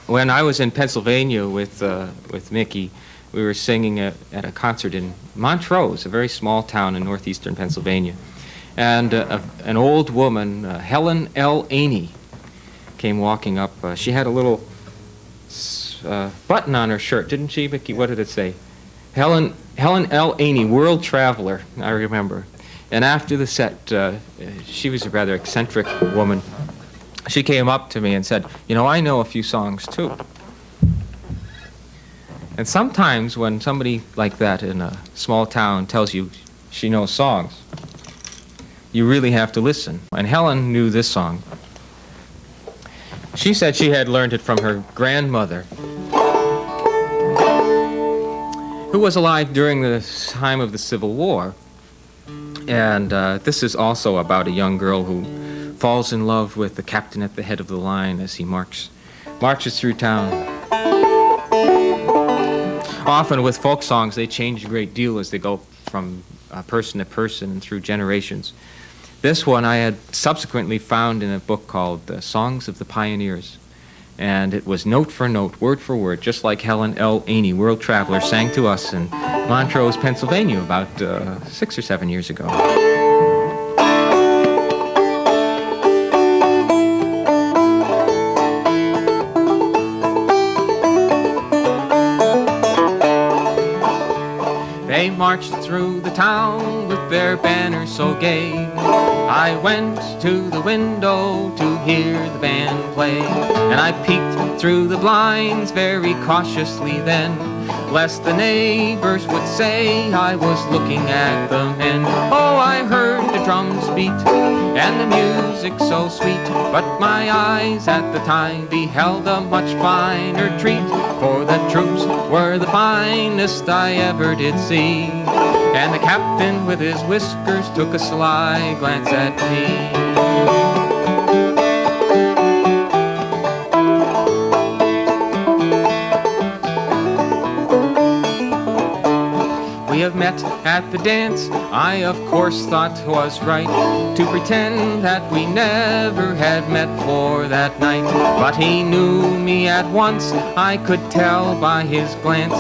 When I was in Pennsylvania with Mickey, we were singing at a concert in Montrose, a very small town in northeastern Pennsylvania. And an old woman, Helen L. Aney, came walking up. She had a little button on her shirt, didn't she, Mickey? What did it say? Helen L. Aney, world traveler, I remember. And after the set, she was a rather eccentric woman. She came up to me and said, "You know, I know a few songs, too." And sometimes when somebody like that in a small town tells you she knows songs, you really have to listen. And Helen knew this song. She said she had learned it from her grandmother, who was alive during the time of the Civil War. And this is also about a young girl who falls in love with the captain at the head of the line as he marches through town. Often with folk songs, they change a great deal as they go from person to person and through generations. This one I had subsequently found in a book called Songs of the Pioneers. And it was note for note, word for word, just like Helen L. Aney, world traveler, sang to us in Montrose, Pennsylvania about 6 or 7 years ago. They marched through the town with their banners so gay. I went to the window to hear the band play, and I peeked through the blinds very cautiously then, lest the neighbors would say I was looking at the men. Oh, I heard the drums beat and the music so sweet, but my eyes at the time beheld a much finer treat, for the troops were the finest I ever did see. And the captain with his whiskers took a sly glance at me. We have met at the dance, I of course thought 'twas right to pretend that we never had met for that night. But he knew me at once, I could tell by his glance.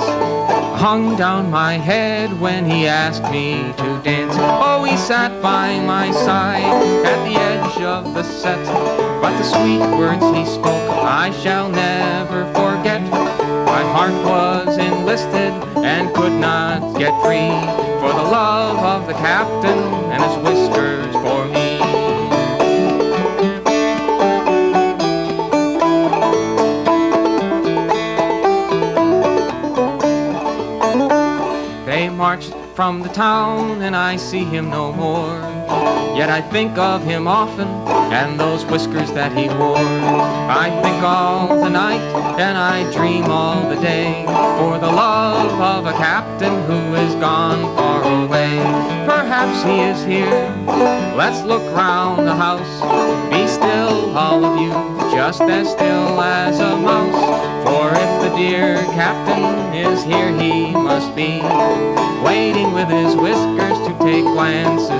Hung down my head when he asked me to dance. Oh, he sat by my side at the edge of the set, but the sweet words he spoke I shall never forget. My heart was enlisted and could not get free, for the love of the captain and his whiskers for me. They marched from the town and I see him no more, yet I think of him often and those whiskers that he wore. I think all the night and I dream all the day, for the love of a captain who is gone far away. Perhaps he is here, let's look round the house. Be still, all of you, just as still as a mouse, for if the dear captain is here he must be, waiting with his whiskers to take glances